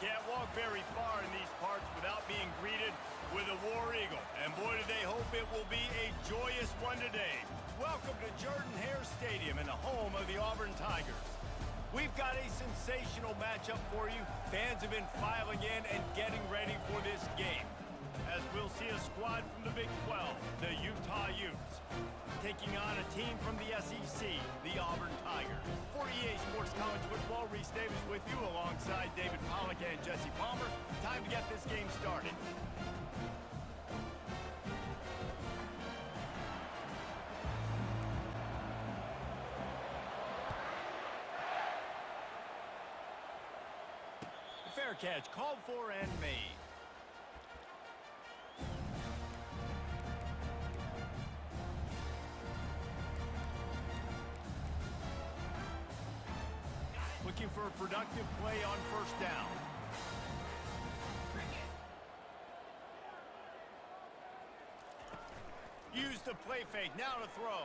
can't walk very far in these parts without being greeted with a War Eagle. And boy, do they hope it will be a joyous one today. Welcome to Jordan-Hare Stadium and the home of the Auburn Tigers. We've got a sensational matchup for you. Fans have been filing in and getting ready for this game, as we'll see a squad from the Big 12, the Utah Utes, taking on a team from the SEC, the Auburn Tigers. For EA Sports College Football, Reese Davis with you alongside David Pollack and Jesse Palmer. Time to get this game started. Fair catch, called for and made. Looking for a productive play on first down. Use the play fake, now to throw.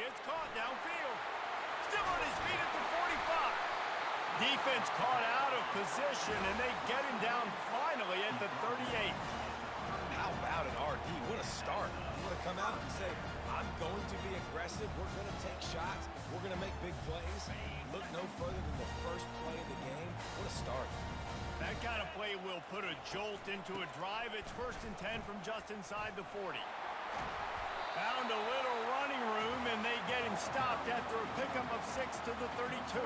It's caught downfield. Still on his feet at the 45. Defense caught out of position, and they get him down finally at the 38. How about an RD? What a start. You want to come out and say, I'm going to be aggressive, we're going to take shots, we're going to make big plays. Look no further than the first play of the game. What a start. That kind of play will put a jolt into a drive. It's 1st and 10 from just inside the 40. Found a little running room, and they get him stopped after a pickup of 6 to the 32.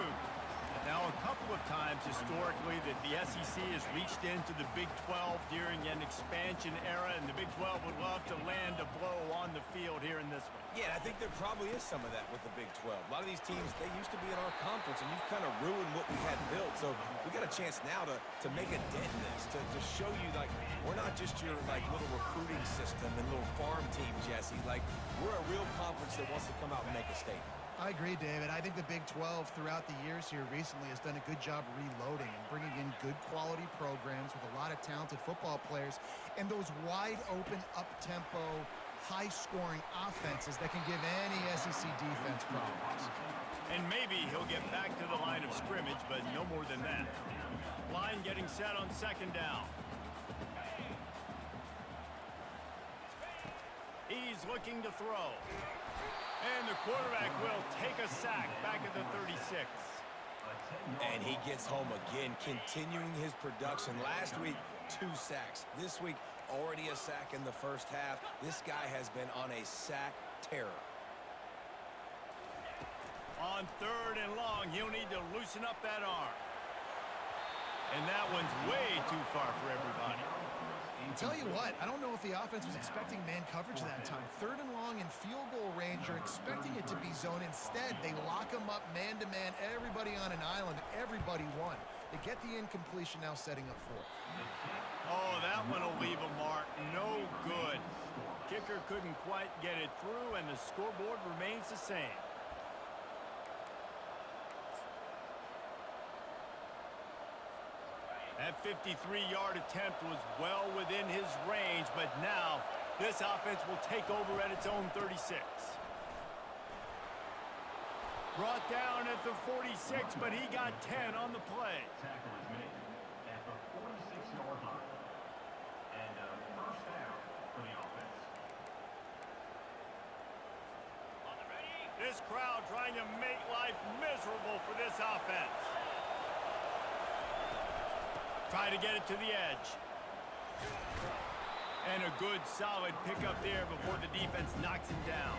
Now, a couple of times historically that the SEC has reached into the Big 12 during an expansion era, and the Big 12 would love to land a blow on the field here in this one. Yeah, I think there probably is some of that with the Big 12. A lot of these teams, they used to be in our conference, and you've kind of ruined what we had built. So we got a chance now to make a dent in this, to show you, like, we're not just your, like, little recruiting system and little farm team, Jesse. Like, we're a real conference that wants to come out and make a statement. I agree, David. I think the Big 12 throughout the years here recently has done a good job reloading and bringing in good quality programs with a lot of talented football players and those wide open, up-tempo, high-scoring offenses that can give any SEC defense problems. And maybe he'll get back to the line of scrimmage, but no more than that. Line getting set on 2nd down. He's looking to throw. And the quarterback will take a sack back at the 36. And he gets home again, continuing his production. Last week, 2 sacks. This week, already a sack in the first half. This guy has been on a sack terror. On 3rd and long, he'll need to loosen up that arm. And that one's way too far for everybody. Tell you what, I don't know if the offense was expecting man coverage that time. 3rd and long in field goal range, you're expecting it to be zone. Instead, they lock them up man-to-man, everybody on an island, everybody won. They get the incompletion now setting up 4th. Oh, that one will leave a mark. No good. Kicker couldn't quite get it through, and the scoreboard remains the same. That 53-yard attempt was well within his range, but now this offense will take over at its own 36. Brought down at the 46, but he got 10 on the play. Tackle is made at the 46-yard line. And first down for the offense. This crowd trying to make life miserable for this offense. Try to get it to the edge. And a good, solid pickup there before the defense knocks him down.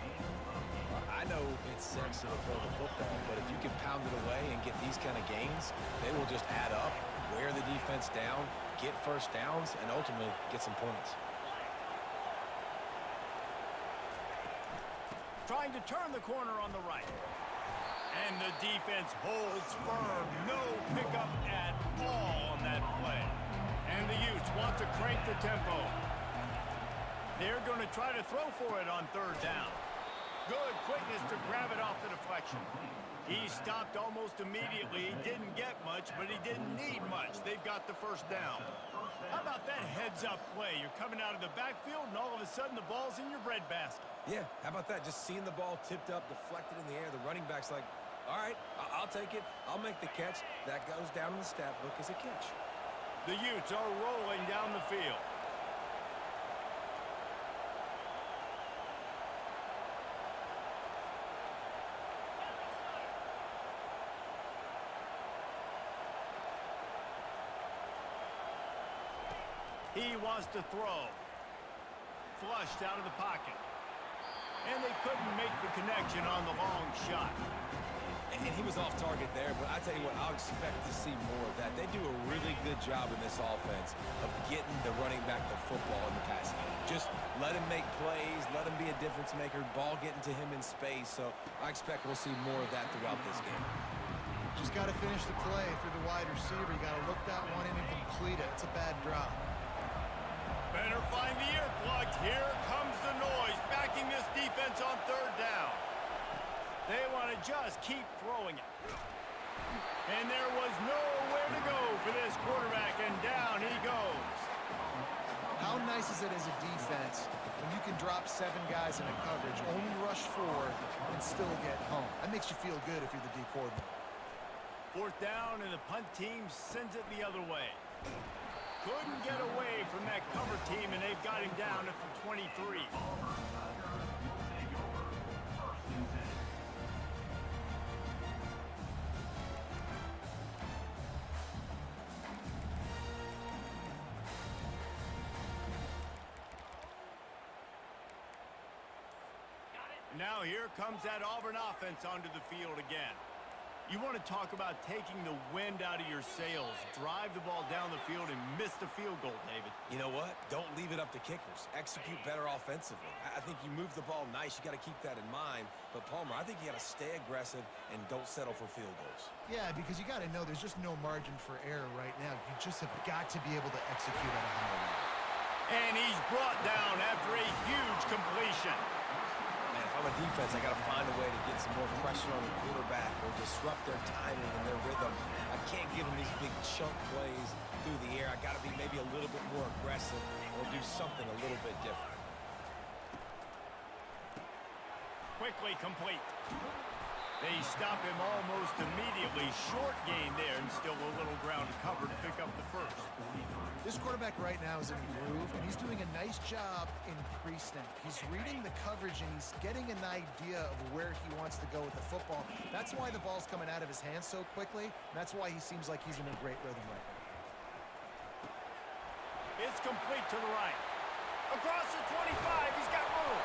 I know it's sexy to throw the football, but if you can pound it away and get these kind of gains, they will just add up, wear the defense down, get first downs, and ultimately get some points. Trying to turn the corner on the right. And the defense holds firm. No pickup at all on that play. And the Utes want to crank the tempo. They're going to try to throw for it on 3rd down. Good quickness to grab it off the deflection. He stopped almost immediately. He didn't get much, but he didn't need much. They've got the 1st down. How about that heads-up play? You're coming out of the backfield, and all of a sudden the ball's in your breadbasket. Yeah, how about that? Just seeing the ball tipped up, deflected in the air. The running back's like, All right, I'll take it. I'll make the catch. That goes down in the stat book as a catch. The Utes are rolling down the field. He wants to throw. Flushed out of the pocket. And they couldn't make the connection on the long shot. And he was off target there, but I tell you what, I'll expect to see more of that. They do a really good job in this offense of getting the running back the football in the passing game. Just let him make plays, let him be a difference maker, ball getting to him in space. So I expect we'll see more of that throughout this game. Just got to finish the play for the wide receiver. You got to look that one in and complete it. It's a bad drop. Better find the earplugs. Here comes the noise, backing this defense on third down. They want to just keep throwing it. And there was nowhere to go for this quarterback, and down he goes. How nice is it as a defense when you can drop 7 guys in a coverage, only rush 4, and still get home? That makes you feel good if you're the D coordinator. Fourth down, and the punt team sends it the other way. Couldn't get away from that cover team, and they've got him down at the 23. Now here comes that Auburn offense onto the field again. You want to talk about taking the wind out of your sails. Drive the ball down the field and miss the field goal, David. You know what? Don't leave it up to kickers. Execute better offensively. I think you move the ball nice. You got to keep that in mind. But, Palmer, I think you got to stay aggressive and don't settle for field goals. Yeah, because you got to know there's just no margin for error right now. You just have got to be able to execute at a high level. And he's brought down after a huge completion. Man, if I'm a defense, I got to find a way to get some more pressure on the quarterback or disrupt their timing and their rhythm. I can't give them these big chunk plays through the air. I got to be maybe a little bit more aggressive or do something a little bit different. Quickly complete. They stop him almost immediately. Short gain there, and still a little ground to cover to pick up the first. This quarterback right now is in a groove, and he's doing a nice job in pre-snap. He's reading the coverage, and he's getting an idea of where he wants to go with the football. That's why the ball's coming out of his hands so quickly. That's why he seems like he's in a great rhythm right now. It's complete to the right. Across the 25, he's got room.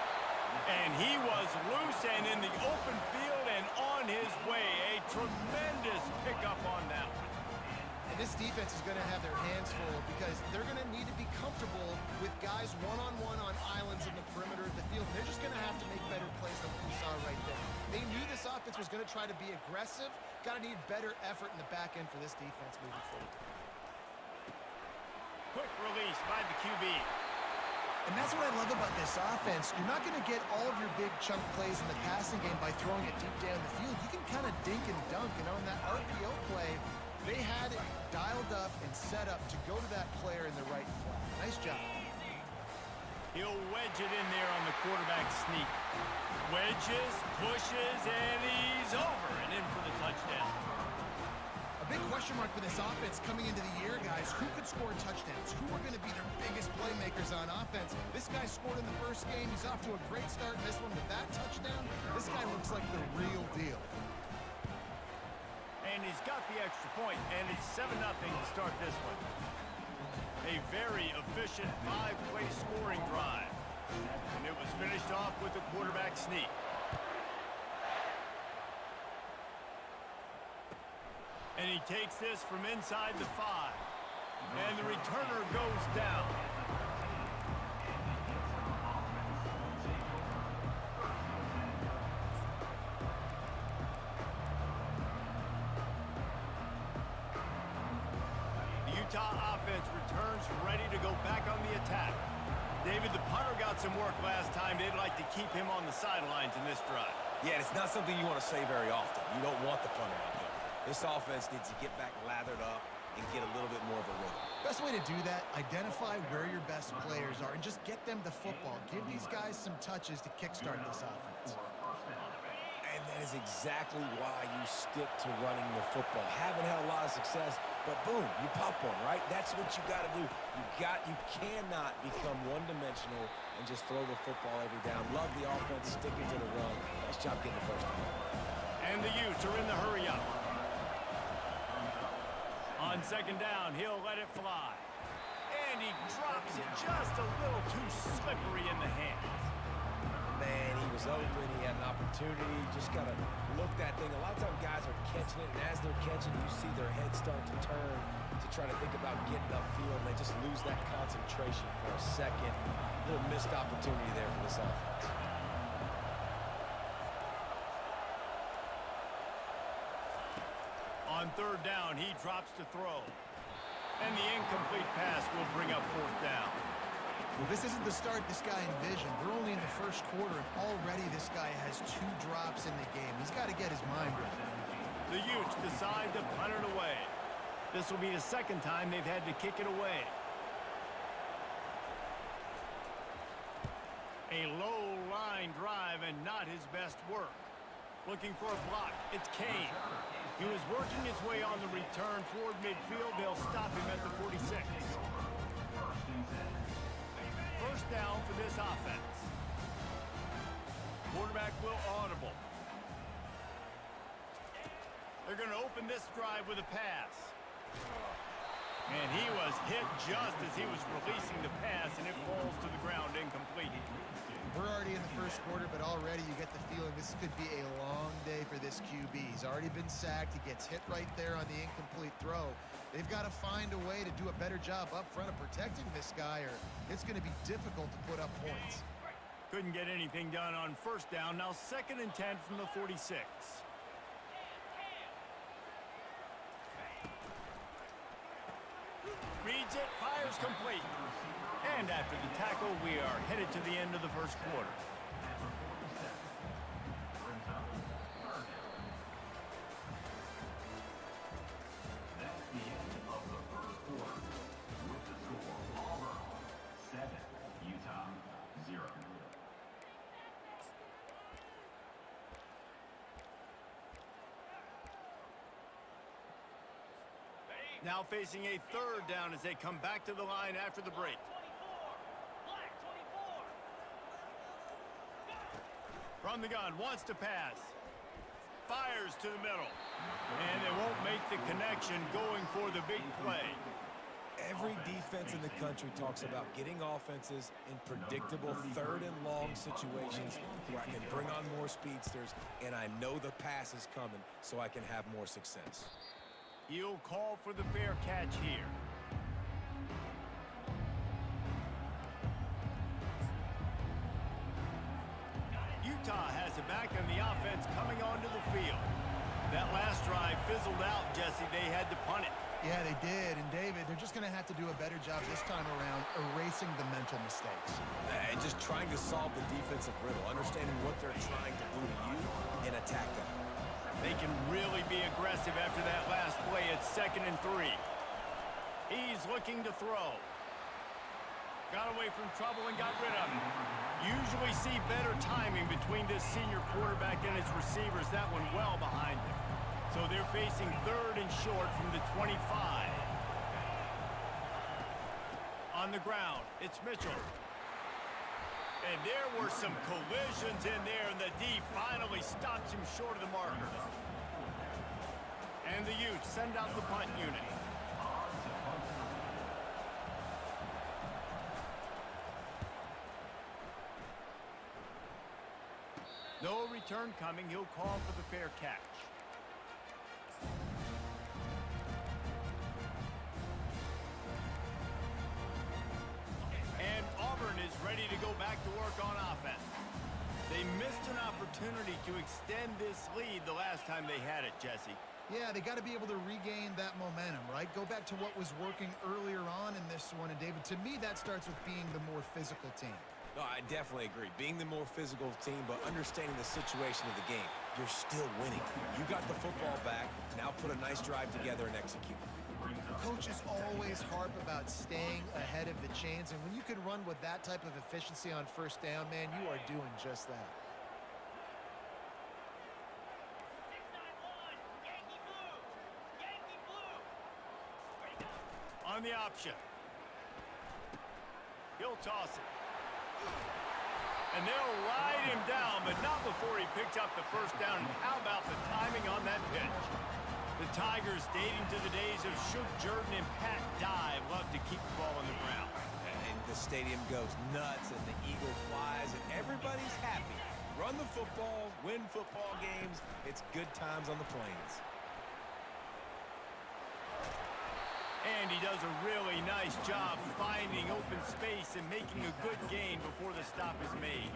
And he was loose and in the open field and on his way. A tremendous pickup on that one. And this defense is going to have their hands full because they're going to need to be comfortable with guys one-on-one on islands in the perimeter of the field. They're just going to have to make better plays than we saw right there. They knew this offense was going to try to be aggressive. Got to need better effort in the back end for this defense moving forward. Quick release by the QB. And that's what I love about this offense. You're not going to get all of your big chunk plays in the passing game by throwing it deep down the field. You can kind of dink and dunk. And on that RPO play, they had it dialed up and set up to go to that player in the right flat. Nice job. He'll wedge it in there on the quarterback sneak. Wedges, pushes, and he's over and in for the touchdown. A big question mark for this offense coming into the year, guys. Who could score touchdowns? Who are going to be their biggest playmakers on offense? This guy scored in the first game. He's off to a great start in this one with that touchdown. This guy looks like the real deal. And he's got the extra point, and it's 7-0 to start this one. A very efficient 5-play scoring drive. And it was finished off with the quarterback sneak. And he takes this from inside the 5. And the returner goes down. The Utah offense returns ready to go back on the attack. David, the punter got some work last time. They'd like to keep him on the sidelines in this drive. Yeah, it's not something you want to say very often. You don't want the punter out there. This offense needs to get back lathered up and get a little bit more of a rhythm. Best way to do that, identify where your best players are and just get them the football. Give these guys some touches to kickstart this offense. And that is exactly why you stick to running the football. Haven't had a lot of success, but boom, you pop one, right? That's what you got to do. You cannot become one-dimensional and just throw the football every down. Love the offense, sticking to the run. Nice job getting the first down. And the Utes are in the hurry up. On second down, he'll let it fly. And he drops it just a little too slippery in the hands. Man, he was open. He had an opportunity. Just got to look that thing. A lot of times guys are catching it, and as they're catching it, you see their head start to turn to try to think about getting upfield, and they just lose that concentration for a second. A little missed opportunity there for this offense. On third down, he drops to throw. And the incomplete pass will bring up fourth down. Well, this isn't the start this guy envisioned. We're only in the first quarter, and already this guy has 2 drops in the game. He's got to get his mind right. The Utes decide to punt it away. This will be the second time they've had to kick it away. A low line drive and not his best work. Looking for a block. It's Kane. He was working his way on the return toward midfield. They'll stop him at the 46. First down for this offense. Quarterback will audible. They're going to open this drive with a pass. And he was hit just as he was releasing the pass, and it falls to the ground incomplete. We're already in the first quarter, but already you get the feeling this could be a long day for this QB. He's already been sacked. He gets hit right there on the incomplete throw. They've got to find a way to do a better job up front of protecting this guy, or it's going to be difficult to put up points. Couldn't get anything done on first down. Now 2nd and 10 from the 46. Reads it, fires complete. And after the tackle, we are headed to the end of the first quarter. That's the end of the first quarter. With the score, Auburn 7, Utah 0. Now facing a third down as they come back to the line after the break. From the gun, wants to pass. Fires to the middle. And they won't make the connection going for the big play. Every defense in the country talks about getting offenses in predictable 3rd and long situations where I can bring on more speedsters, and I know the pass is coming so I can have more success. He'll call for the fair catch here. Utah has it back and the offense coming onto the field. That last drive fizzled out, Jesse. They had to punt it. Yeah, they did. And, David, they're just going to have to do a better job this time around erasing the mental mistakes. And just trying to solve the defensive riddle, understanding what they're trying to do to you and attack them. They can really be aggressive after that last play. It's 2nd and 3. He's looking to throw. Got away from trouble and got rid of him. Usually see better timing between this senior quarterback and his receivers. That one well behind him. So they're facing 3rd and short from the 25. On the ground, it's Mitchell. And there were some collisions in there, and the D finally stops him short of the marker. And the Utes send out the punt unit. No return coming. He'll call for the fair catch. And Auburn is ready to go back to work on offense. They missed an opportunity to extend this lead the last time they had it, Jesse. Yeah, they got to be able to regain that momentum, right? Go back to what was working earlier on in this one. And, David, to me, that starts with being the more physical team. No, I definitely agree. Being the more physical team, but understanding the situation of the game. You're still winning. You got the football back. Now put a nice drive together and execute. Coaches always harp about staying ahead of the chains, and when you can run with that type of efficiency on first down, man, you are doing just that. On the option. He'll toss it. And they'll ride him down, but not before he picked up the first down. And how about the timing on that pitch? The Tigers, dating to the days of Shook Jordan and Pat Dye, love to keep the ball on the ground. And the stadium goes nuts, and the eagle flies, and everybody's happy. Run the football, win football games. It's good times on the plains. And he does a really nice job finding open space and making a good gain before the stop is made.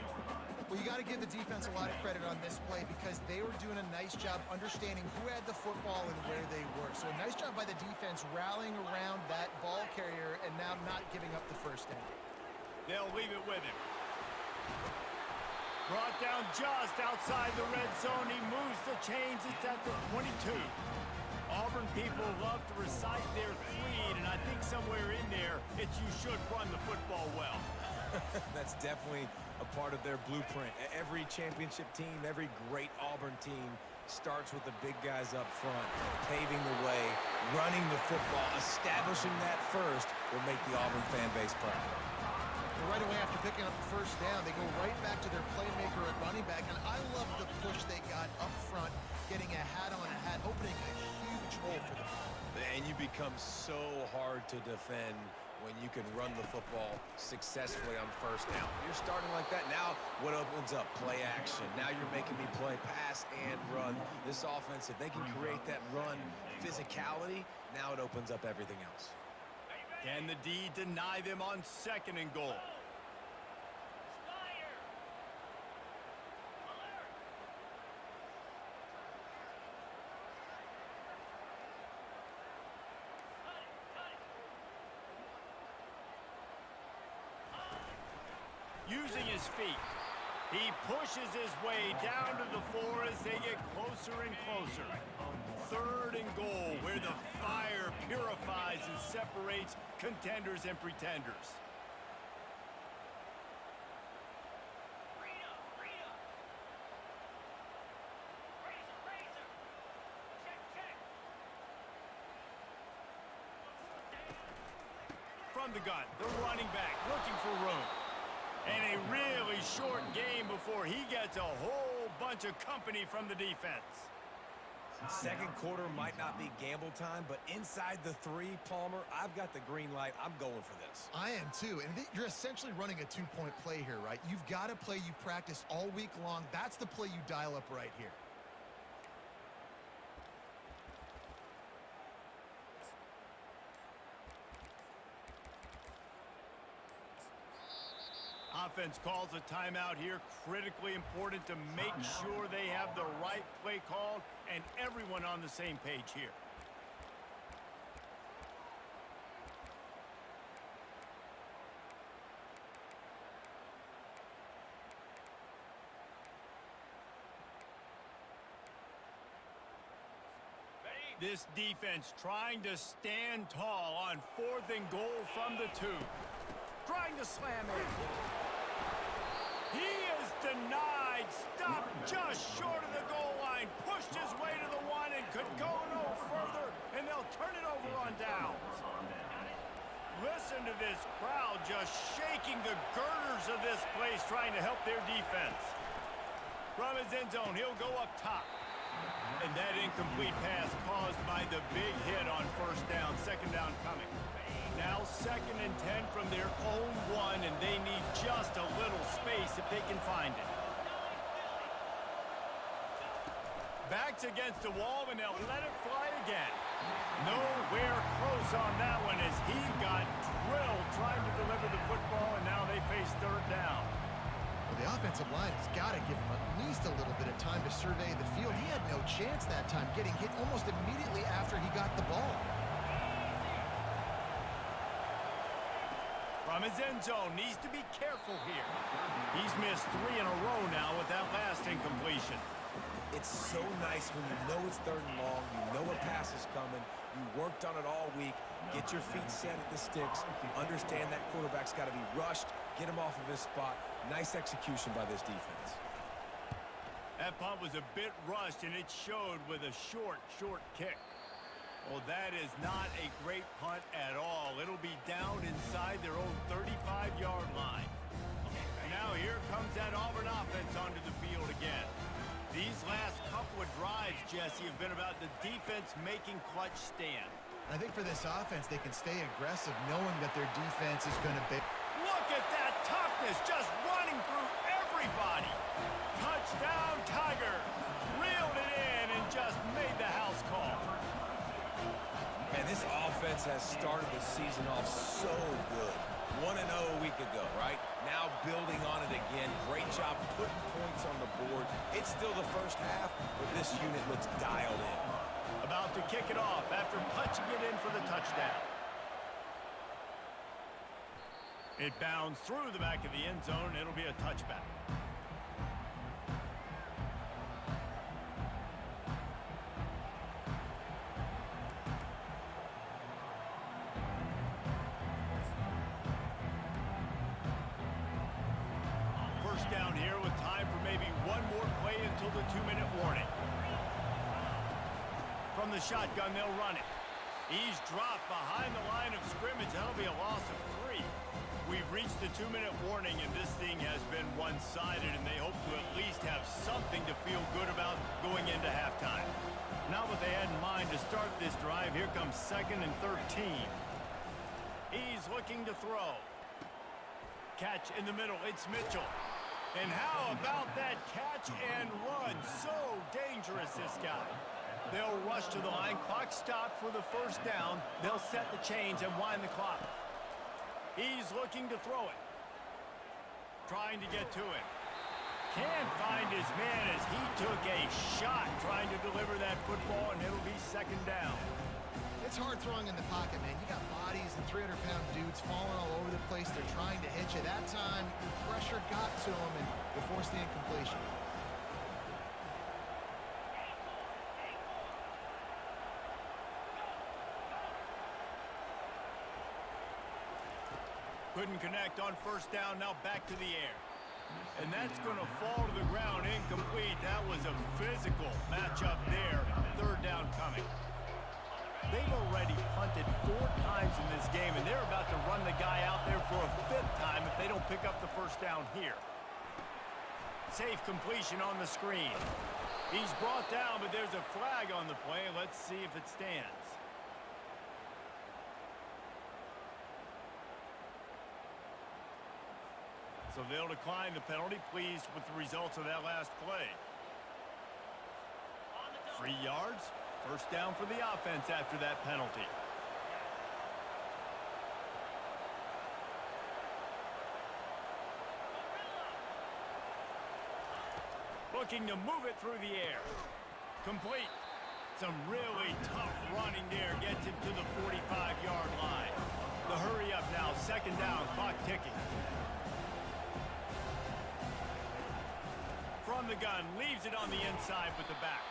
Well, you got to give the defense a lot of credit on this play because they were doing a nice job understanding who had the football and where they were. So a nice job by the defense rallying around that ball carrier and now not giving up the first down. They'll leave it with him. Brought down just outside the red zone. He moves the chains. It's at the 22. Auburn people love to recite their creed, and I think somewhere in there, it's you should run the football well. That's definitely a part of their blueprint. Every championship team, every great Auburn team starts with the big guys up front, paving the way, running the football, establishing that first will make the Auburn fan base proud. Right away after picking up the first down, they go right back to their playmaker at running back, and I love the push they got up front, getting a hat on a hat, opening a huge hole for them. And you become so hard to defend when you can run the football successfully on first down. You're starting like that. Now what opens up? Play action. Now you're making me play pass and run. This offense, if they can create that run physicality, now it opens up everything else. Can the D deny them on 2nd and goal? Using his feet, he pushes his way down to the floor as they get closer and closer. 3rd and goal, where the fire purifies and separates contenders and pretenders. From the gun, the running back looking for room. And a really short game before he gets a whole bunch of company from the defense. Second quarter might not be gamble time, but inside the 3, Palmer, I've got the green light. I'm going for this. I am too, and you're essentially running a 2-point play here, right? You've got to play you've practiced all week long. That's the play you dial up right here. Offense calls a timeout here. Critically important to make sure they have the right play called and everyone on the same page here. This defense trying to stand tall on 4th and goal from the 2. Trying to slam it. He is denied. Stopped just short of the goal line. Pushed his way to the 1 and could go no further. And they'll turn it over on downs. Listen to this crowd just shaking the girders of this place trying to help their defense. From his end zone, he'll go up top. And that incomplete pass caused by the big hit on 1st down. 2nd down coming. Now 2nd and 10 from their own 1, and they need just a little space if they can find it. Backs against the wall, and they'll let it fly again. Nowhere close on that one as he got drilled trying to deliver the football, and now they face 3rd down. Well, the offensive line has got to give him at least a little bit of time to survey the field. He had no chance that time, getting hit almost immediately after he got the ball. From his end zone, needs to be careful here. He's missed 3 in a row now with that last incompletion. It's so nice when you know it's 3rd and long, you know a pass is coming, you worked on it all week, get your feet set at the sticks, understand that quarterback's got to be rushed, get him off of his spot. Nice execution by this defense. That punt was a bit rushed, and it showed with a short kick. Well, that is not a great punt at all. It'll be down inside their own 35-yard line. Now here comes that Auburn offense onto the field again. These last couple of drives, Jesse, have been about the defense making clutch stand. I think for this offense, they can stay aggressive knowing that their defense is going to be... Look at that toughness, just running through everybody. Touchdown, Tiger. Reeled it in and just made the house call. And this offense has started the season off so good. 1-0 a week ago, right? Now building on it again. Great job putting points on the board. It's still the first half, but this unit looks dialed in. About to kick it off after punching it in for the touchdown. It bounds through the back of the end zone. It'll be a touchback. First down here with time for maybe one more play until the 2-minute warning. From the shotgun, they'll run it. He's dropped behind the line of scrimmage. That'll be a loss of 3. We've reached the 2-minute warning, and this thing has been one-sided, and they hope to at least have something to feel good about going into halftime. Not what they had in mind to start this drive. Here comes 2nd and 13. He's looking to throw. Catch in the middle. It's Mitchell. And how about that catch and run? So dangerous, this guy. They'll rush to the line. Clock stopped for the first down. They'll set the chains and wind the clock. He's looking to throw it. Trying to get to it. Can't find his man as he took a shot trying to deliver that football, and it'll be 2nd down. It's hard throwing in the pocket, man. You got bodies and 300-pound dudes falling all over the place. They're trying to hit you. That time, the pressure got to them, and they forced the incompletion. Couldn't connect on first down. Now back to the air. And that's going to fall to the ground incomplete. That was a physical matchup there. 3rd down coming. They've already punted 4 times in this game, and they're about to run the guy out there for a 5th time if they don't pick up the first down here. Safe completion on the screen. He's brought down, but there's a flag on the play. Let's see if it stands. So they'll decline the penalty, pleased with the results of that last play. 3 yards. First down for the offense after that penalty. Looking to move it through the air. Complete. Some really tough running there. Gets him to the 45-yard line. The hurry up now. 2nd down. Clock ticking. From the gun. Leaves it on the inside with the back.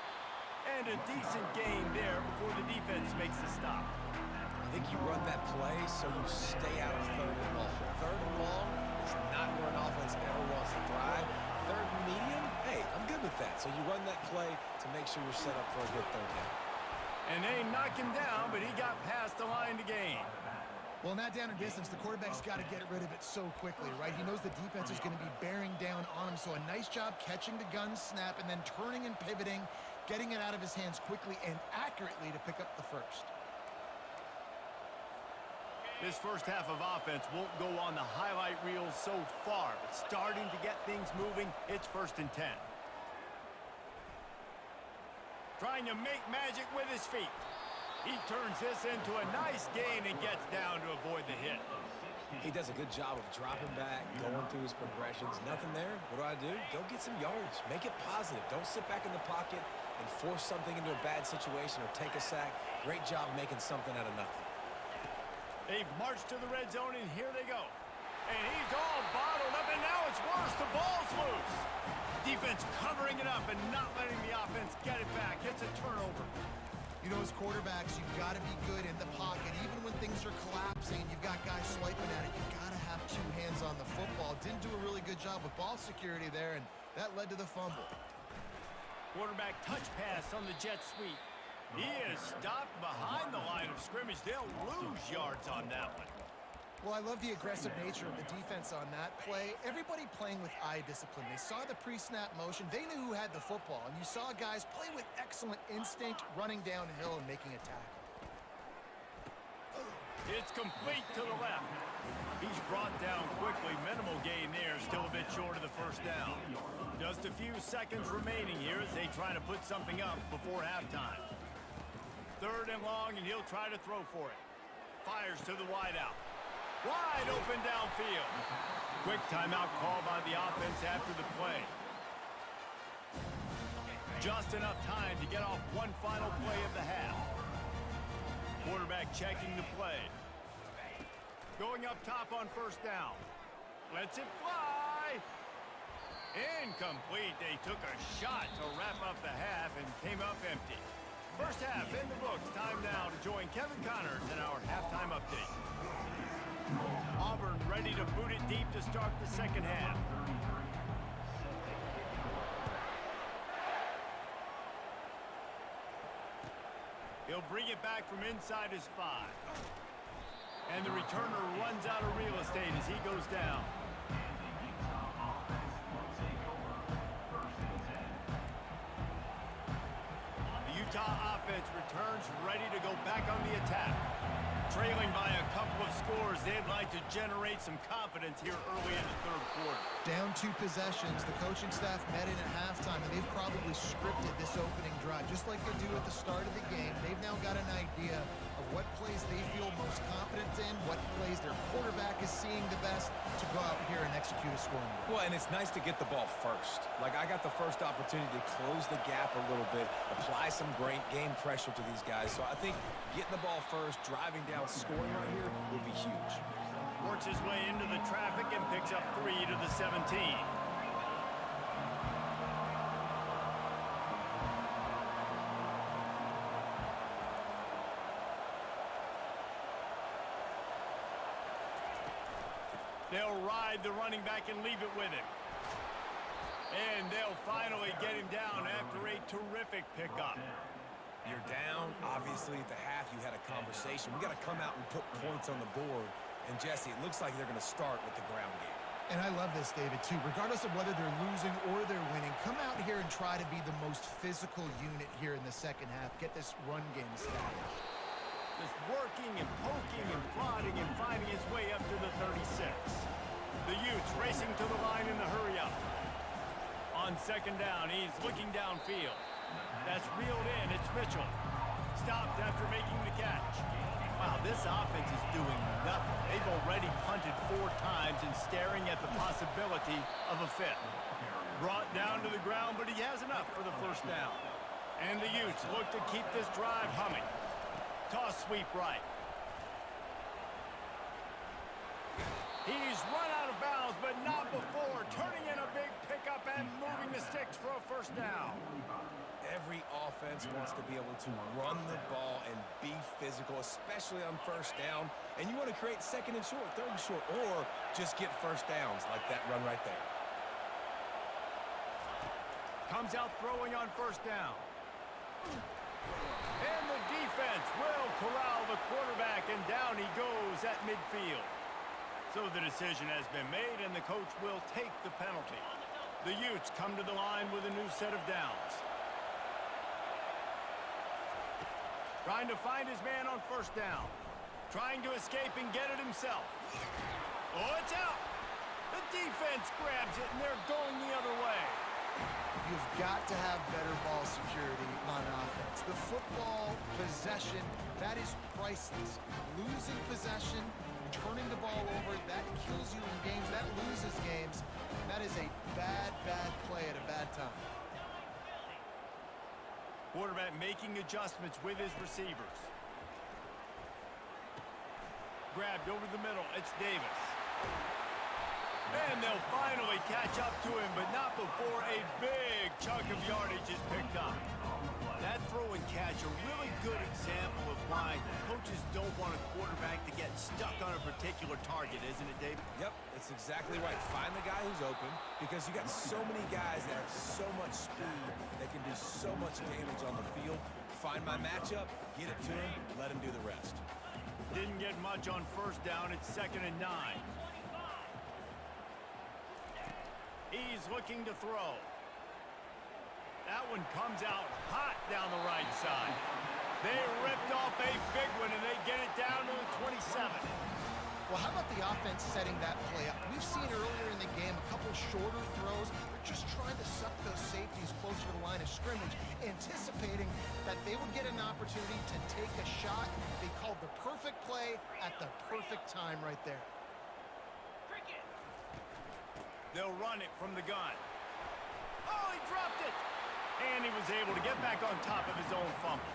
And a decent gain there before the defense makes the stop. I think you run that play so you stay out of 3rd and long. 3rd and long is not where an offense ever wants to thrive. 3rd and medium, hey, I'm good with that. So you run that play to make sure you're set up for a good 3rd down. And they knock him down, but he got past the line to gain. Well, in that down and distance, the quarterback's got to get rid of it so quickly, right? He knows the defense is going to be bearing down on him, so a nice job catching the gun snap and then turning and pivoting, getting it out of his hands quickly and accurately to pick up the first. This first half of offense won't go on the highlight reel so far, but starting to get things moving, it's 1st and 10. Trying to make magic with his feet. He turns this into a nice gain and gets down to avoid the hit. He does a good job of dropping back, going through his progressions. Nothing there. What do? Go get some yardage. Make it positive. Don't sit back in the pocket and force something into a bad situation or take a sack. Great job making something out of nothing. They've marched to the red zone, and here they go. And he's all bottled up, and now it's worse. The ball's loose. Defense covering it up and not letting the offense get it back. It's a turnover. You know, as quarterbacks, you've got to be good in the pocket. Even when things are collapsing, you've got guys swiping at it. You've got to have 2 hands on the football. Didn't do a really good job with ball security there, and that led to the fumble. Quarterback touch pass on the jet sweep. He is stopped behind the line of scrimmage. They'll lose yards on that one. Well, I love the aggressive nature of the defense on that play. Everybody playing with eye discipline. They saw the pre-snap motion. They knew who had the football. And you saw guys play with excellent instinct, running downhill and making a tackle. It's complete to the left. He's brought down quickly. Minimal gain there. Still a bit short of the first down. Just a few seconds remaining here as they try to put something up before halftime. 3rd and long, and he'll try to throw for it. Fires to the wideout. Wide open downfield. Quick timeout call by the offense after the play. Just enough time to get off one final play of the half. Quarterback checking the play. Going up top on 1st down. Lets it fly. Incomplete. They took a shot to wrap up the half and came up empty. First half in the books. Time now to join Kevin Connors in our halftime update. Auburn ready to boot it deep to start the second half. He'll bring it back from inside his 5. And the returner runs out of real estate as he goes down. The Utah offense returns ready to go back on the attack. Trailing by a couple of scores, they'd like to generate some confidence here early in the 3rd quarter. Down 2 possessions. The coaching staff met in at halftime, and they've probably scripted this opening drive. Just like they do at the start of the game, they've now got an idea of what plays they feel most confident in, what plays their quarterback is seeing the best to go out here and execute a scoring drive. Well, and it's nice to get the ball first. Like, I got the first opportunity to close the gap a little bit, apply some great game pressure to these guys. So I think getting the ball first, driving down, scoring right here would be huge. Works his way into the traffic and picks up 3 to the 17. They'll ride the running back and leave it with him. And they'll finally get him down after a terrific pickup. You're down. Obviously, at the half, you had a conversation. We got to come out and put points on the board. And, Jesse, it looks like they're going to start with the ground game. And I love this, David, too. Regardless of whether they're losing or they're winning, come out here and try to be the most physical unit here in the second half. Get this run game established. Just working and poking and prodding and finding his way up to the 36. The Utes racing to the line in the hurry-up. On 2nd down, he's looking downfield. That's reeled in. It's Mitchell. Stopped after making the catch. Wow, this offense is doing nothing. They've already punted 4 times and staring at the possibility of a 5th. Brought down to the ground, but he has enough for the 1st down. And the Utes look to keep this drive humming. Toss sweep right. He's run out of bounds, but not before. Turning in a big pickup and moving the sticks for a 1st down. Every offense wants to be able to run the ball and be physical, especially on 1st down. And you want to create 2nd and short, 3rd and short, or just get 1st downs like that run right there. Comes out throwing on 1st down. And the defense will corral the quarterback, and down he goes at midfield. So the decision has been made, and the coach will take the penalty. The Utes come to the line with a new set of downs. Trying to find his man on 1st down. Trying to escape and get it himself. Oh, it's out! The defense grabs it, and they're going the other way. You've got to have better ball security on offense. The football possession, that is priceless. Losing possession, turning the ball over, that kills you in games. That loses games. That is a bad, bad play at a bad time. Quarterback making adjustments with his receivers. Grabbed over the middle. It's Davis. And they'll finally catch up to him, but not before a big chunk of yardage is picked up. That throw and catch, a really good example of why coaches don't want a quarterback to get stuck on a particular target, isn't it, David? Yep, that's exactly right. Find the guy who's open, because you got so many guys that have so much speed that can do so much damage on the field. find my matchup, get it to him, let him do the rest. Didn't get much on first down. It's 2nd and 9. He's looking to throw. That one comes out hot down the right side. They ripped off a big one, and they get it down to the 27. Well, how about the offense setting that play up? We've seen earlier in the game a couple shorter throws. They're just trying to suck those safeties closer to the line of scrimmage, anticipating that they would get an opportunity to take a shot. They called the perfect play at the perfect time right there. They'll run it from the gun. Oh, he dropped it! And he was able to get back on top of his own fumble.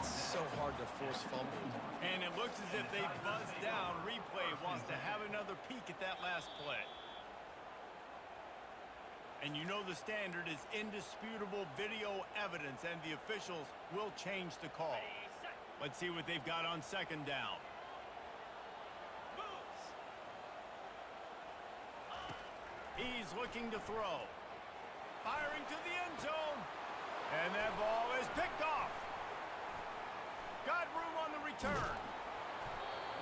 It's so hard to force fumbles. And it looks as if they buzzed down. Replay wants to have another peek at that last play. And you know the standard is indisputable video evidence, and the officials will change the call. Let's see what they've got on 2nd down. He's looking to throw. Firing to the end zone. And that ball is picked off. Got room on the return.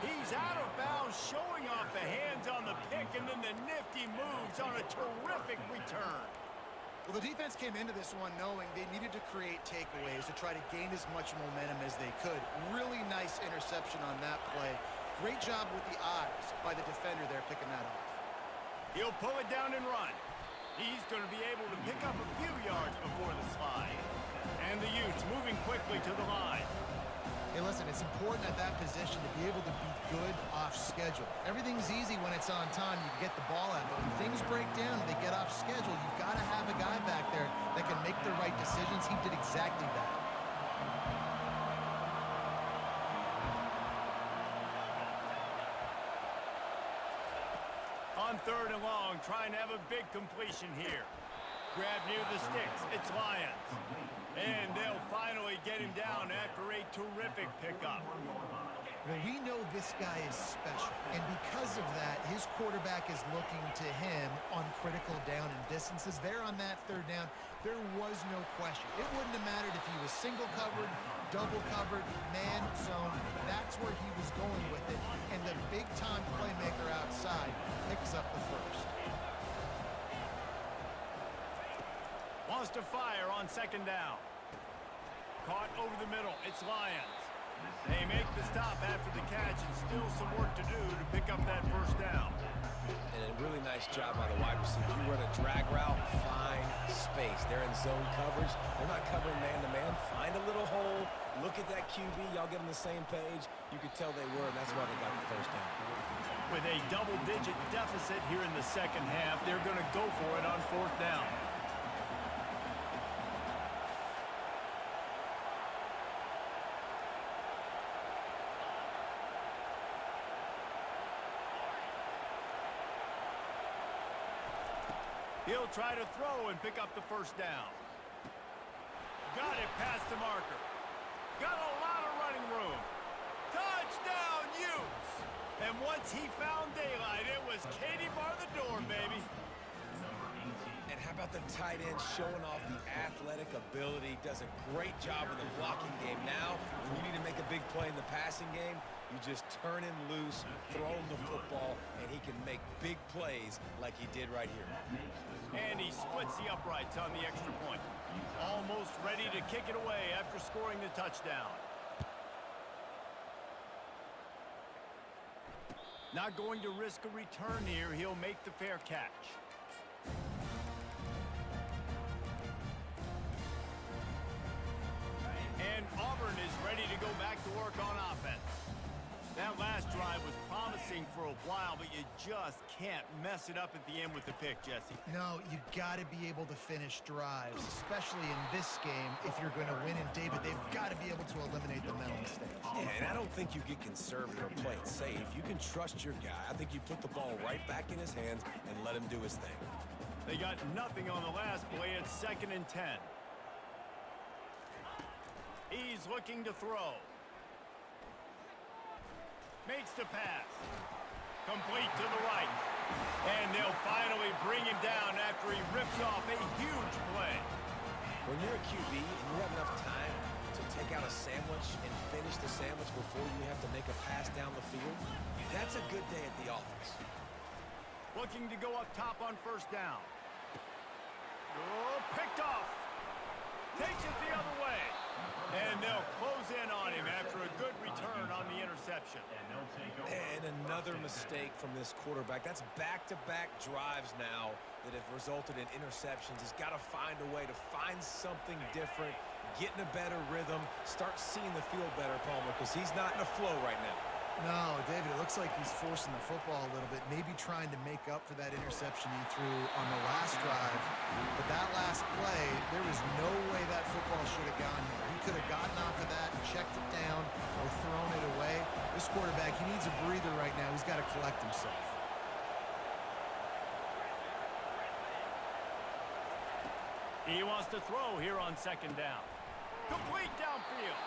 He's out of bounds, showing off the hands on the pick, and then the nifty moves on a terrific return. Well, the defense came into this one knowing they needed to create takeaways to try to gain as much momentum as they could. Really nice interception on that play. Great job with the eyes by the defender there picking that off. He'll pull it down and run. He's going to be able to pick up a few yards before the slide. And the Utes moving quickly to the line. Hey, listen, it's important at that position to be able to be good off schedule. Everything's easy when it's on time. You get the ball out. But when things break down and they get off schedule, you've got to have a guy back there that can make the right decisions. He did exactly that. On 3rd and long, trying to have a big completion here. Grab near the sticks. It's Lions. And they'll finally get him down after a terrific pickup. Well, we know this guy is special, and because of that, his quarterback is looking to him on critical down and distances. There on that 3rd down, there was no question. It wouldn't have mattered if he was single covered, double covered, man zone. That's where he was going with it, and the big-time playmaker outside picks up the first. Wants to fire on 2nd down. Caught over the middle. It's Lions. They make the stop after the catch, and still some work to do to pick up that 1st down. And a really nice job by the wide receiver. You run a drag route, find space. They're in zone coverage. They're not covering man-to-man. Find a little hole. Look at that QB. Y'all get on the same page. You could tell they were, and that's why they got the 1st down. With a double-digit deficit here in the 2nd half, they're going to go for it on 4th down. He'll try to throw and pick up the 1st down. Got it past the marker. Got a lot of running room. Touchdown, Utes! And once he found daylight, it was Katie bar the door, baby. And how about the tight end showing off the athletic ability? Does a great job in the blocking game. Now, when you need to make a big play in the passing game, you just turn him loose, throw him the football, and he can make big plays like he did right here. And he splits the uprights on the extra point. Almost ready to kick it away after scoring the touchdown. Not going to risk a return here. He'll make the fair catch. And Auburn is ready to go back to work on offense. That last drive was promising for a while, but you just can't mess it up at the end with the pick, Jesse. No, you got to be able to finish drives, especially in this game. If you're going to win in David, they've got to be able to eliminate the mental mistakes. Yeah, and I don't think you get conservative or play it safe. You can trust your guy. I think you put the ball right back in his hands and let him do his thing. They got nothing on the last play. It's 2nd and 10. He's looking to throw. Makes the pass. Complete to the right. And they'll finally bring him down after he rips off a huge play. When you're a QB and you have enough time to to take out a sandwich and finish the sandwich before you have to make a pass down the field, that's a good day at the office. Looking to go up top on first down. Oh, picked off. Takes it the other way. And they'll close in on him after a good return on the interception. And another mistake from this quarterback. That's back-to-back drives now that have resulted in interceptions. He's got to find a way to find something different, get in a better rhythm, start seeing the field better, Palmer, because he's not in a flow right now. No, David, it looks like he's forcing the football a little bit, maybe trying to make up for that interception he threw on the last drive. But that last play, there was no way that football should have gone there. He could have gotten off of that, checked it down, or thrown it away. This quarterback, he needs a breather right now. He's got to collect himself. He wants to throw here on second down. Complete downfield.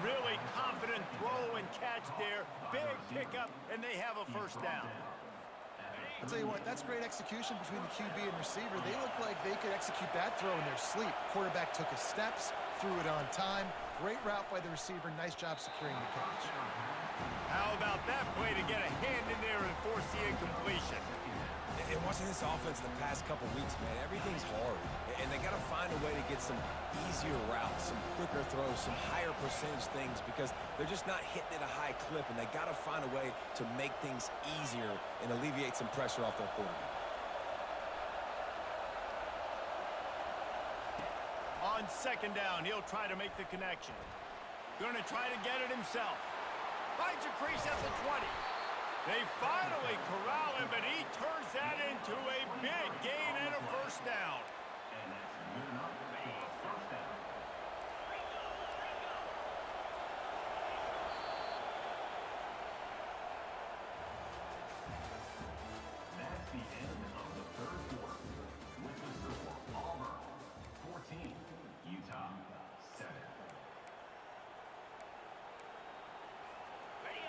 Really confident throw and catch there. Big pickup, and they have a first down. I'll tell you what, that's great execution between the QB and receiver. They look like they could execute that throw in their sleep. Quarterback took his steps, threw it on time. Great route by the receiver. Nice job securing the catch. How about that play to get a hand in there and force the incompletion? And watching this offense the past couple weeks, man, everything's hard. And they got to find a way to get some easier routes, some quicker throws, some higher percentage things because they're just not hitting at a high clip, and they got to find a way to make things easier and alleviate some pressure off their quarterback. On second down, he'll try to make the connection. Going to try to get it himself. Finds a crease at the 20. They finally corral him, but he turns that into a big gain and a first down. And that's good enough for a first down. That's the end of the third quarter. With the score, Auburn 14, Utah 7.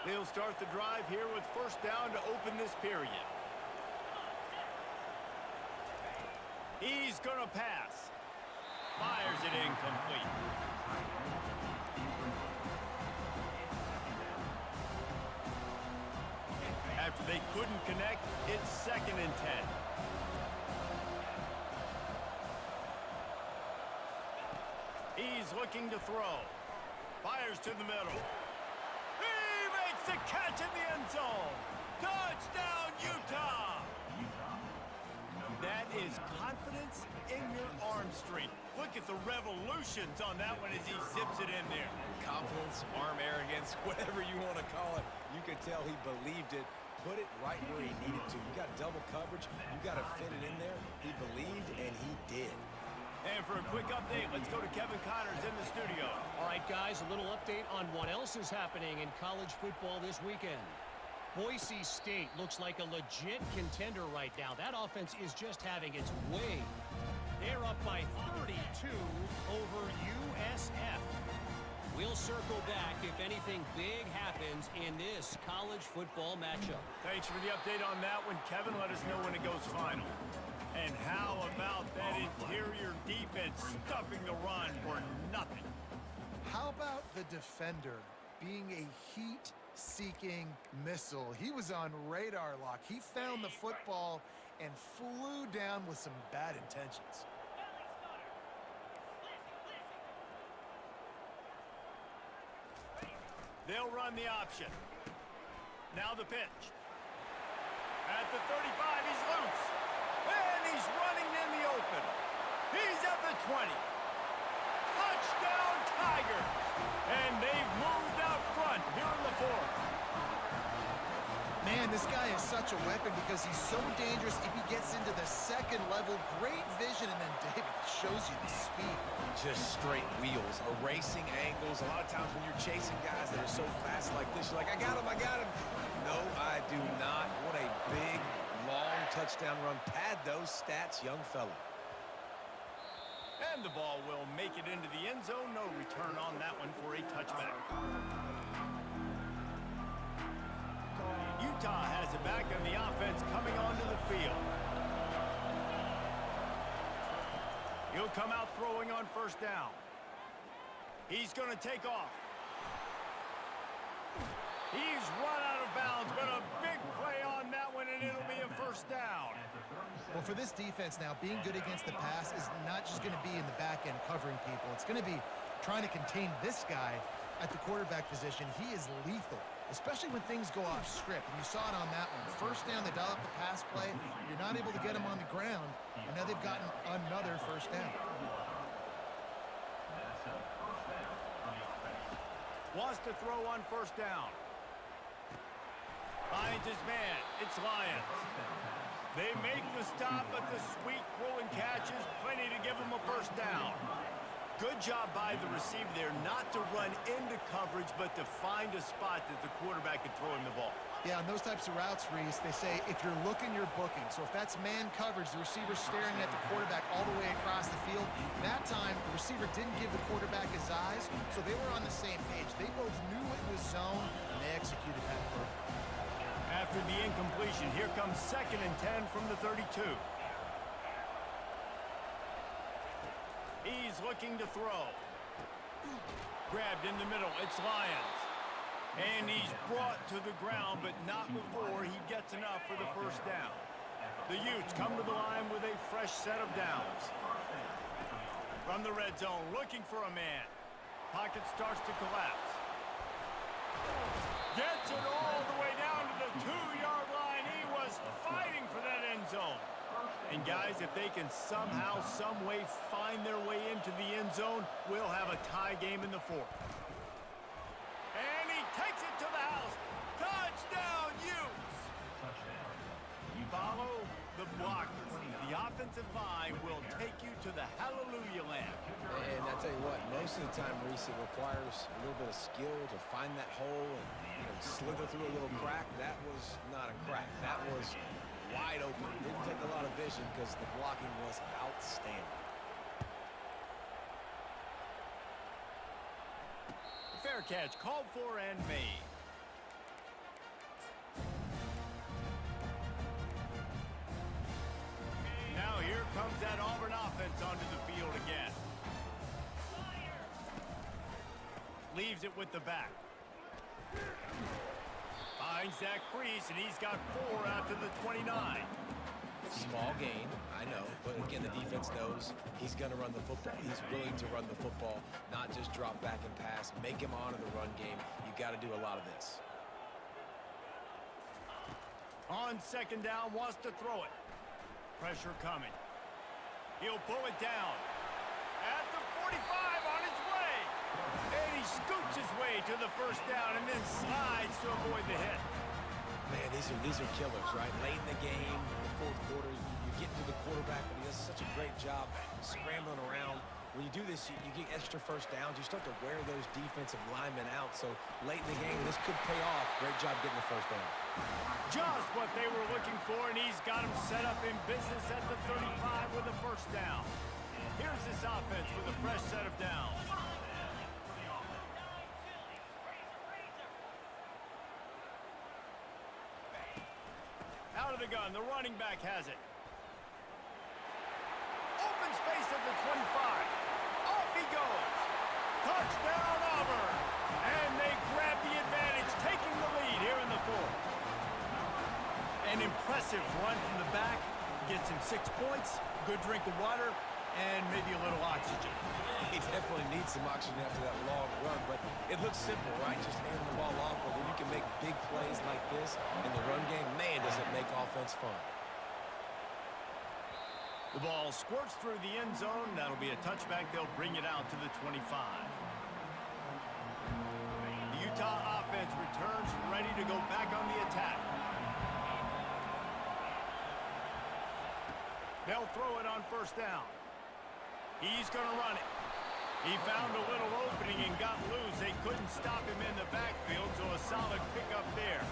They'll start the drive here with first down to open this period. He's going to pass. Fires it incomplete. After they couldn't connect, it's 2nd and 10. He's looking to throw. Fires to the middle. The catch in the end zone. Touchdown, Utah. That is confidence in your arm strength. Look at the revolutions on that one as he zips it in there. Confidence, arm arrogance, whatever you want to call it. You could tell he believed it. Put it right where he needed to. You got double coverage. You got to fit it in there. He believed, and he did. And for a quick update, let's go to Kevin Connors in the studio. All right, guys, a little update on what else is happening in college football this weekend. Boise State looks like a legit contender right now. That offense is just having its way. They're up by 32 over USF. We'll circle back if anything big happens in this college football matchup. Thanks for the update on that one, Kevin. Let us know when it goes final. And how about that interior defense stuffing the run for nothing? How about the defender being a heat-seeking missile? He was on radar lock. He found the football and flew down with some bad intentions. They'll run the option. Now the pitch. At the 35, he's loose. And he's running in the open. He's at the 20. Touchdown, Tigers. And they've moved out front here in the 4th. Man, this guy is such a weapon because he's so dangerous if he gets into the second level. Great vision, and then David shows you the speed. Just straight wheels, erasing angles. A lot of times when you're chasing guys that are so fast like this, you're like, I got him, I got him. No, I do not. What a big, long touchdown run. Pad those stats, young fella. And the ball will make it into the end zone. No return on that one for a touchback. Utah has it back on the offense coming onto the field. He'll come out throwing on first down. He's going to take off. He's run out of bounds, but a big play on that one, and it'll be a first down. Well, for this defense now, being good against the pass is not just going to be in the back end covering people. It's going to be trying to contain this guy at the quarterback position. He is lethal, especially when things go off script. And you saw it on that one. First down, they dial up the pass play. You're not able to get him on the ground, and now they've gotten another first down. Wants to throw on first down. Finds his man. It's Lions. They make the stop, but the sweet rolling catch is plenty to give him a first down. Good job by the receiver there not to run into coverage, but to find a spot that the quarterback can throw him the ball. Yeah, on those types of routes, Reese, they say if you're looking, you're booking. So if that's man coverage, the receiver's staring at the quarterback all the way across the field. That time, the receiver didn't give the quarterback his eyes, so they were on the same page. They both knew it was zone, and they executed that perfectly. After the incompletion, here comes 2nd and 10 from the 32. He's looking to throw. Grabbed in the middle. It's Lions. And he's brought to the ground, but not before he gets enough for the first down. The Utes come to the line with a fresh set of downs. From the red zone, looking for a man. Pocket starts to collapse. Gets it all the way down to the 2-yard line. He was fighting for that end zone. And guys, if they can somehow, some way find their way into the end zone, we'll have a tie game in the 4th. And he takes it to the house. Touchdown, Utes! Follow the blockers. The offensive line will take you to the hallelujah land. And I tell you what, most of the time, Reese, it requires a little bit of skill to find that hole and slither through a little crack. That was not a crack. That was wide open. Didn't take a lot of vision because the blocking was outstanding. Fair catch, called for and made. Now here comes that Auburn offense onto the field again. Leaves it with the back. Finds that crease, and he's got 4 out to the 29. Small gain, I know, but again, the defense knows he's going to run the football. He's willing to run the football, not just drop back and pass, make him honor the run game. You got to do a lot of this. On 2nd down, wants to throw it. Pressure coming. He'll pull it down. At the 45 on his way. And he scoots his way to the first down and then slides to avoid the hit. Man, these are killers, right? Late in the game, in the 4th quarter, you get to the quarterback, but he does such a great job scrambling around. When you do this, you get extra first downs. You start to wear those defensive linemen out. So late in the game, this could pay off. Great job getting the first down. Just what they were looking for, and he's got him set up in business at the 35 with a first down. Here's this offense with a fresh set of downs. Out of the gun, the running back has it. Open space at the 25. Off he goes. Touchdown, Auburn. And they grab the advantage, taking the lead here in the 4th. An impressive run from the back. Gets him 6 points, good drink of water, and maybe a little oxygen. He definitely needs some oxygen after that long run, but it looks simple, right? Just hand the ball off, but when you can make big plays like this in the run game, man, does it make offense fun. The ball squirts through the end zone. That'll be a touchback. They'll bring it out to the 25. The Utah offense returns ready to go back on the attack. They'll throw it on first down. He's going to run it. He found a little opening and got loose. They couldn't stop him in the backfield, so a solid pickup there.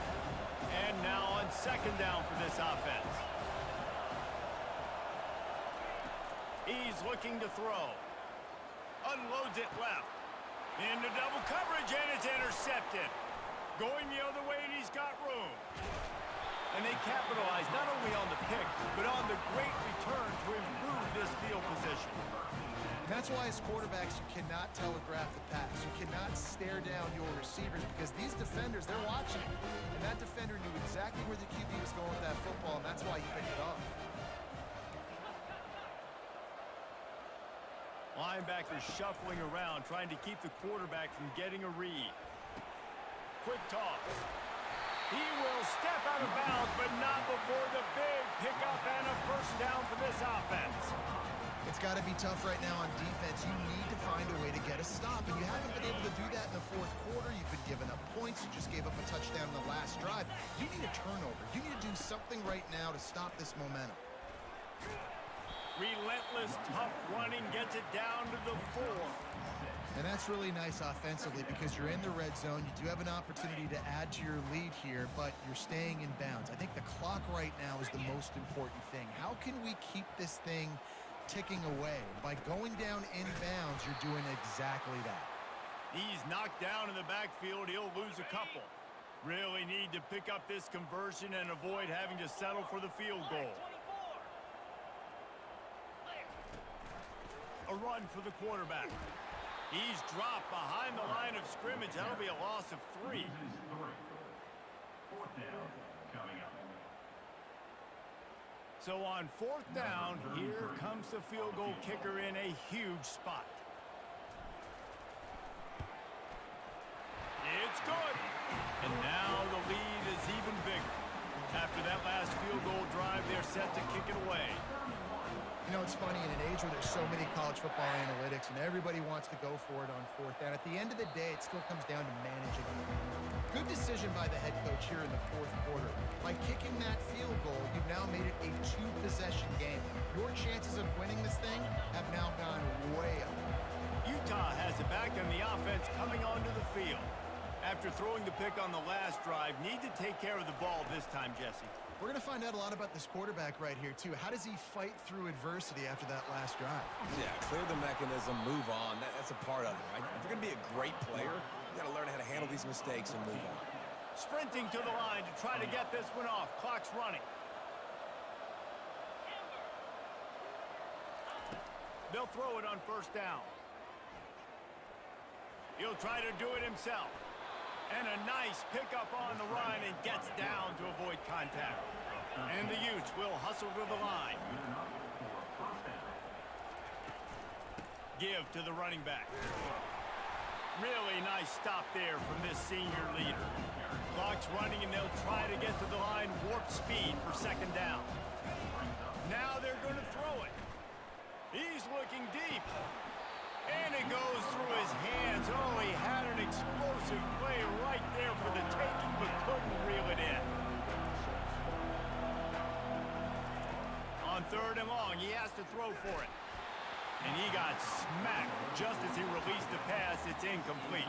And now on 2nd down for this offense. He's looking to throw. Unloads it left. Into double coverage, and it's intercepted. Going the other way, and he's got room. And they capitalize not only on the pick, but on the great return to improve this field position. And that's that's why as quarterbacks, you cannot telegraph the pass. You cannot stare down your receivers because these defenders, they're watching. And that defender knew exactly where the QB was going with that football, and that's why he picked it off. Linebackers shuffling around, trying to keep the quarterback from getting a read. Quick toss. He will step out of bounds, but not before the big pickup and a first down for this offense. It's got to be tough right now on defense. You need to find a way to get a stop, and you haven't been able to do that in the fourth quarter. You've been giving up points. You just gave up a touchdown in the last drive. You need a turnover. You need to do something right now to stop this momentum. Relentless, tough running gets it down to the 4. And that's really nice offensively because you're in the red zone. You do have an opportunity to add to your lead here, but you're staying in bounds. I think the clock right now is the most important thing. How can we keep this thing ticking away? By going down in bounds, you're doing exactly that. He's knocked down in the backfield. He'll lose a couple. Really need to pick up this conversion and avoid having to settle for the field goal. A run for the quarterback. He's dropped behind the line of scrimmage. That'll be a loss of 3. Fourth down coming up. So on 4th down, here comes the field goal kicker in a huge spot. It's good. And now the lead is even bigger. After that last field goal drive, they're set to kick it away. You know, it's funny, in an age where there's so many college football analytics and everybody wants to go for it on 4th down, at the end of the day, it still comes down to managing it. Good decision by the head coach here in the 4th quarter. By kicking that field goal, you've now made it a 2-possession game. Your chances of winning this thing have now gone way up. Utah has it back on the offense coming onto the field. After throwing the pick on the last drive, need to take care of the ball this time, Jesse. We're going to find out a lot about this quarterback right here, too. How does he fight through adversity after that last drive? Yeah, clear the mechanism, move on. That's a part of it, right? If you're going to be a great player, you got to learn how to handle these mistakes and move on. Sprinting to the line to try to get this one off. Clock's running. They'll throw it on 1st down. He'll try to do it himself. And a nice pickup on the run and gets down to avoid contact. And the Utes will hustle to the line. Give to the running back. Really nice stop there from this senior leader. Clock's running and they'll try to get to the line warp speed for 2nd down. Now they're going to throw it. He's looking deep. And it goes through his hands. Oh, he had an explosive play right there for the taking, but couldn't reel it in. On 3rd and long, he has to throw for it. And he got smacked just as he released the pass. It's incomplete.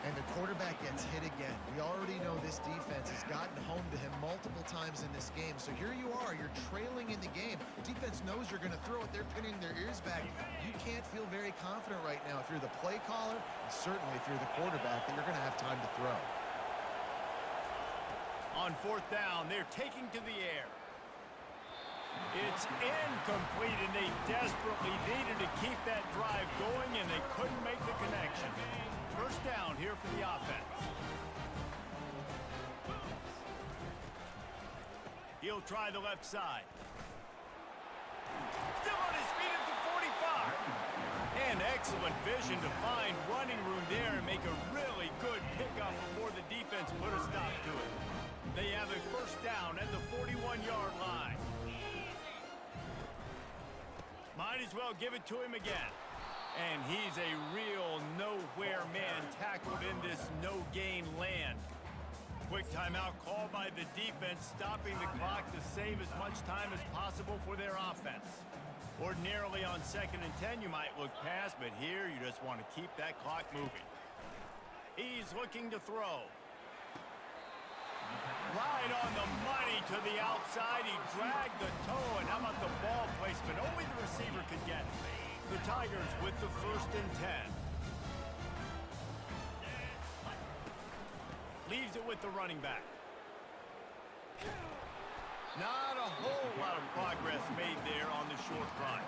And the quarterback gets hit again. We already know this defense has gotten home to him multiple times in this game. So here you are, you're trailing in the game. Defense knows you're going to throw it. They're pinning their ears back. You can't feel very confident right now if you're the play caller, and certainly if you're the quarterback, that you're going to have time to throw. On 4th down, they're taking to the air. It's incomplete, and they desperately needed to keep that drive going, and they couldn't make the connection. 1st down here for the offense. He'll try the left side. Still on his feet at the 45. And excellent vision to find running room there and make a really good pickup before the defense put a stop to it. They have a 1st down at the 41-yard line. Might as well give it to him again. And he's a real nowhere man tackled in this no-gain land. Quick timeout called by the defense, stopping the clock to save as much time as possible for their offense. Ordinarily on 2nd and 10, you might look past, but here you just want to keep that clock moving. He's looking to throw. Right on the money to the outside. He dragged the toe, and how about the ball placement? Only the receiver could get it. The Tigers with the 1st and 10. Leaves it with the running back. Not a whole lot of progress made there on the short run.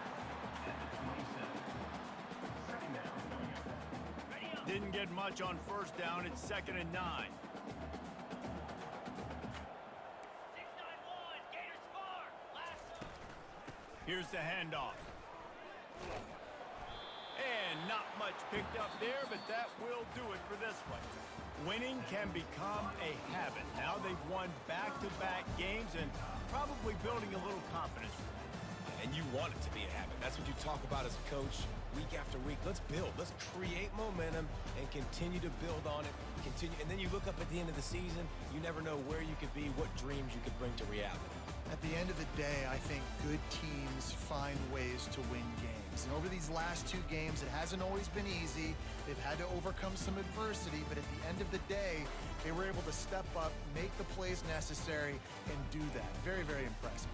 didn't get much on first down. It's 2nd and 9. 6-9-1, Gators score. Last. Here's the handoff. And not much picked up there, but that will do it for this one. Winning can become a habit. Now they've won back-to-back games and probably building a little confidence. And you want it to be a habit. That's what you talk about as a coach week after week. Let's build. Let's create momentum and continue to build on it. And then you look up at the end of the season, you never know where you could be, what dreams you could bring to reality. At the end of the day, I think good teams find ways to win games. And over these last 2 games, it hasn't always been easy. They've had to overcome some adversity, but at the end of the day, they were able to step up, make the plays necessary, and do that. Very, very impressive.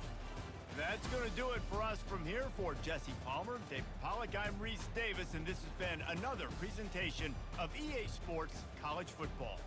That's going to do it for us from here. For Jesse Palmer, David Pollack, I'm Reese Davis, and this has been another presentation of EA Sports College Football.